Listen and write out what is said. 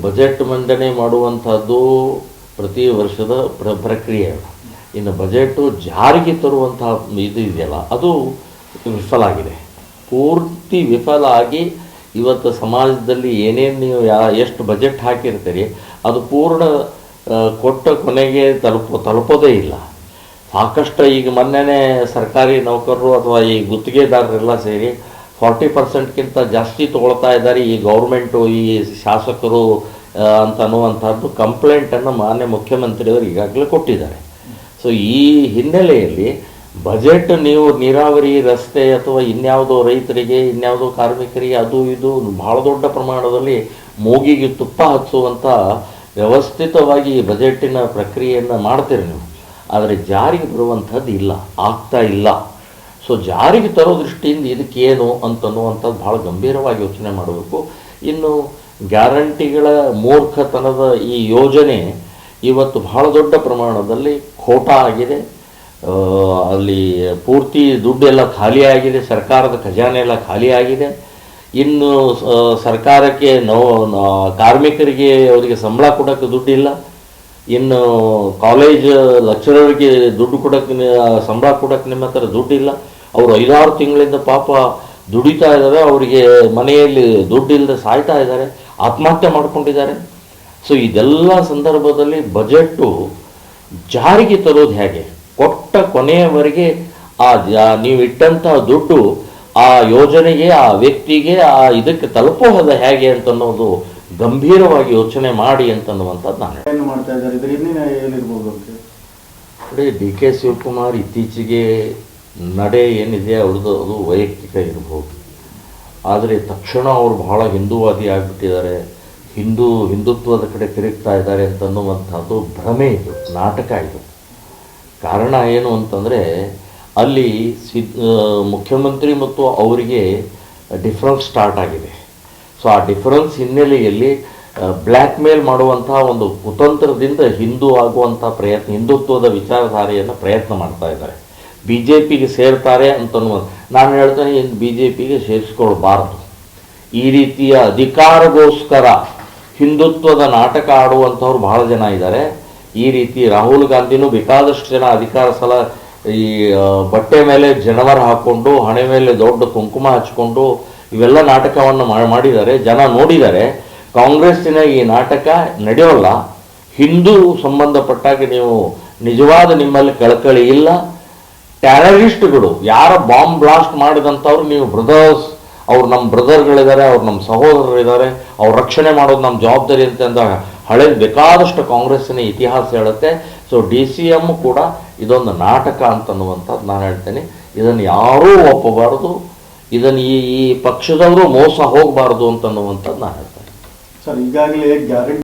Budget ಮಂಡನೆ ಮಾಡುವಂಥದ್ದು ಪ್ರತಿ ವರ್ಷದ ಪ್ರಕ್ರಿಯೆ ಅಲ್ಲ. ಇನ್ನು ಬಜೆಟು ಜಾರಿಗೆ ತರುವಂತಹ ಇದು ಇದೆಯಲ್ಲ, ಅದು ವಿಫಲ ಆಗಿದೆ. ಪೂರ್ತಿ ವಿಫಲ ಆಗಿ ಇವತ್ತು ಸಮಾಜದಲ್ಲಿ ಏನೇನು ನೀವು ಎಷ್ಟು ಬಜೆಟ್ ಹಾಕಿರ್ತೀರಿ ಅದು ಪೂರ್ಣ ಕೊಟ್ಟ ಕೊನೆಗೆ ತಲುಪೋದೇ ಇಲ್ಲ. ಸಾಕಷ್ಟು ಈಗ ಮೊನ್ನೆ ಸರ್ಕಾರಿ ನೌಕರರು ಅಥವಾ ಈ ಗುತ್ತಿಗೆದಾರರೆಲ್ಲ ಸೇರಿ 40% ಜಾಸ್ತಿ ತೊಗೊಳ್ತಾ ಇದ್ದಾರೆ ಈ ಗೌರ್ಮೆಂಟು, ಈ ಶಾಸಕರು ಅಂತ ಅನ್ನುವಂಥದ್ದು ಕಂಪ್ಲೇಂಟನ್ನು ಮಾನ್ಯ ಮುಖ್ಯಮಂತ್ರಿಯವರು ಈಗಾಗಲೇ ಕೊಟ್ಟಿದ್ದಾರೆ. ಸೊ ಈ ಹಿನ್ನೆಲೆಯಲ್ಲಿ ಬಜೆಟ್ ನೀವು ನೀರಾವರಿ, ರಸ್ತೆ ಅಥವಾ ಇನ್ಯಾವುದೋ ರೈತರಿಗೆ, ಇನ್ಯಾವುದೋ ಕಾರ್ಮಿಕರಿಗೆ ಅದು ಇದು ಭಾಳ ದೊಡ್ಡ ಪ್ರಮಾಣದಲ್ಲಿ ಮೂಗಿಗೆ ತುಪ್ಪ ಹಚ್ಚುವಂಥ ವ್ಯವಸ್ಥಿತವಾಗಿ ಈ ಬಜೆಟಿನ ಪ್ರಕ್ರಿಯೆಯನ್ನು ಮಾಡ್ತೀರಿ ನೀವು. ಆದರೆ ಜಾರಿಗೆ ಬರುವಂಥದ್ದು ಇಲ್ಲ, ಆಗ್ತಾ ಇಲ್ಲ. ಸೊ ಜಾರಿಗೆ ತರೋ ದೃಷ್ಟಿಯಿಂದ ಇದಕ್ಕೇನು ಅಂತನ್ನುವಂಥದ್ದು ಭಾಳ ಗಂಭೀರವಾಗಿ ಯೋಚನೆ ಮಾಡಬೇಕು. ಇನ್ನು ಗ್ಯಾರಂಟಿಗಳ ಮೂರ್ಖತನದ ಈ ಯೋಜನೆ ಇವತ್ತು ಭಾಳ ದೊಡ್ಡ ಪ್ರಮಾಣದಲ್ಲಿ ಖೋಟ ಆಗಿದೆ. ಅಲ್ಲಿ ಪೂರ್ತಿ ದುಡ್ಡೆಲ್ಲ ಖಾಲಿಯಾಗಿದೆ, ಸರ್ಕಾರದ ಖಜಾನೆ ಎಲ್ಲ ಖಾಲಿಯಾಗಿದೆ. ಇನ್ನು ಸರ್ಕಾರಕ್ಕೆ ಕಾರ್ಮಿಕರಿಗೆ ಅವರಿಗೆ ಸಂಬಳ ಕೊಡೋಕ್ಕೆ ದುಡ್ಡಿಲ್ಲ. ಇನ್ನು ಕಾಲೇಜ್ ಲೆಕ್ಚರರ್ಗೆ ದುಡ್ಡು ಕೊಡೋಕ್ಕೆ, ಸಂಬಳ ಕೊಡೋಕ್ಕೆ ನಿಮ್ಮ ಹತ್ರ ದುಡ್ಡಿಲ್ಲ. ಅವರು 5-6 ತಿಂಗಳಿಂದ ಪಾಪ ದುಡಿತಾ ಇದ್ದಾರೆ, ಅವರಿಗೆ ಮನೆಯಲ್ಲಿ ದುಡ್ಡಿಲ್ಲದೆ ಸಾಯ್ತಾ ಇದ್ದಾರೆ, ಆತ್ಮಹತ್ಯೆ ಮಾಡ್ಕೊಂಡಿದ್ದಾರೆ. ಸೊ ಇದೆಲ್ಲ ಸಂದರ್ಭದಲ್ಲಿ ಬಜೆಟ್ಟು ಜಾರಿಗೆ ತರೋದು ಹೇಗೆ? ಕೊಟ್ಟ ಕೊನೆಯವರೆಗೆ ನೀವು ಇಟ್ಟಂಥ ದುಡ್ಡು ಆ ಯೋಜನೆಗೆ, ಆ ವ್ಯಕ್ತಿಗೆ, ಇದಕ್ಕೆ ತಲುಪೋದ ಹೇಗೆ ಅಂತನ್ನೋದು ಗಂಭೀರವಾಗಿ ಯೋಚನೆ ಮಾಡಿ ಅಂತನ್ನುವಂಥದ್ದು ನಾನು ಏನು ಮಾಡ್ತಾ ಇದ್ದಾರೆ. ಇದರಿಂದ ಏನಿರ್ಬೋದು ಅಂತ ನೋಡಿ, ಡಿ.ಕೆ. ಶಿವಕುಮಾರ್ ಇತ್ತೀಚೆಗೆ ನಡೆ ಏನಿದೆ ಅವ್ರದ್ದು ಅದು ವೈಯಕ್ತಿಕ ಇರ್ಬೋದು. ಆದರೆ ತಕ್ಷಣ ಅವರು ಬಹಳ ಹಿಂದೂವಾದಿ ಆಗಿಬಿಟ್ಟಿದ್ದಾರೆ, ಹಿಂದುತ್ವದ ಕಡೆ ತಿರುಗ್ತಾ ಇದ್ದಾರೆ ಅಂತನ್ನುವಂಥದ್ದು ಭ್ರಮೆ, ಇದು ನಾಟಕ. ಇದು ಕಾರಣ ಏನು ಅಂತಂದರೆ ಅಲ್ಲಿ ಮುಖ್ಯಮಂತ್ರಿ ಮತ್ತು ಅವರಿಗೆ ಡಿಫರೆನ್ಸ್ ಸ್ಟಾರ್ಟ್ ಆಗಿದೆ. ಸೊ ಆ ಡಿಫರೆನ್ಸ್ ಹಿನ್ನೆಲೆಯಲ್ಲಿ ಬ್ಲ್ಯಾಕ್ ಮೇಲ್ ಮಾಡುವಂಥ ಒಂದು ಕುತಂತ್ರದಿಂದ ಹಿಂದೂ ಆಗುವಂಥ ಪ್ರಯತ್ನ, ಹಿಂದುತ್ವದ ವಿಚಾರಧಾರೆಯನ್ನು ಪ್ರಯತ್ನ ಮಾಡ್ತಾ ಇದ್ದಾರೆ. BJPಗೆ ಸೇರ್ತಾರೆ ಅಂತನ್ನುವ ನಾನು ಹೇಳ್ತೇನೆ, BJPಗೆ ಸೇರಿಸ್ಕೊಳ್ಬಾರ್ದು. ಈ ರೀತಿಯ ಅಧಿಕಾರಗೋಸ್ಕರ ಹಿಂದುತ್ವದ ನಾಟಕ ಆಡುವಂಥವ್ರು ಬಹಳ ಜನ ಇದ್ದಾರೆ. ಈ ರೀತಿ ರಾಹುಲ್ ಗಾಂಧಿನೂ ಬೇಕಾದಷ್ಟು ಜನ ಅಧಿಕಾರ ಸಲ ಈ ಬಟ್ಟೆ ಮೇಲೆ ಜನವರ ಹಾಕ್ಕೊಂಡು, ಹಣೆ ಮೇಲೆ ದೊಡ್ಡ ಕುಂಕುಮ ಹಚ್ಕೊಂಡು ಇವೆಲ್ಲ ನಾಟಕವನ್ನು ಮಾಡಿದ್ದಾರೆ, ಜನ ನೋಡಿದ್ದಾರೆ. ಕಾಂಗ್ರೆಸ್ಸಿನ ಈ ನಾಟಕ ನಡೆಯೋಲ್ಲ. ಹಿಂದೂ ಸಂಬಂಧಪಟ್ಟಾಗ ನೀವು ನಿಜವಾದ ನಿಮ್ಮಲ್ಲಿ ಕಳಕಳಿ ಇಲ್ಲ. ಟೆರರಿಸ್ಟ್ಗಳು, ಯಾರ ಬಾಂಬ್ ಬ್ಲಾಸ್ಟ್ ಮಾಡಿದಂಥವ್ರು ನೀವು ಬ್ರದರ್ಸ್, ಅವ್ರು ನಮ್ಮ ಬ್ರದರ್ಗಳಿದ್ದಾರೆ, ಅವ್ರು ನಮ್ಮ ಸಹೋದರರಿದ್ದಾರೆ, ಅವ್ರ ರಕ್ಷಣೆ ಮಾಡೋದು ನಮ್ಮ ಜವಾಬ್ದಾರಿ ಅಂತ ಹಳೇದು ಬೇಕಾದಷ್ಟು ಕಾಂಗ್ರೆಸ್ಸಿನ ಇತಿಹಾಸ ಹೇಳುತ್ತೆ. ಸೊ DCM ಕೂಡ ಇದೊಂದು ನಾಟಕ ಅಂತನ್ನುವಂಥದ್ದು ನಾನು ಹೇಳ್ತೇನೆ. ಇದನ್ನು ಯಾರೂ ಒಪ್ಪಬಾರದು, ಇದನ್ನು ಈ ಪಕ್ಷದವರು ಮೋಸ ಹೋಗಬಾರ್ದು ಅಂತನ್ನುವಂಥದ್ದು ನಾನು ಹೇಳ್ತೇನೆ. ಸರ್, ಈಗಾಗಲೇ ಗ್ಯಾರಂಟಿ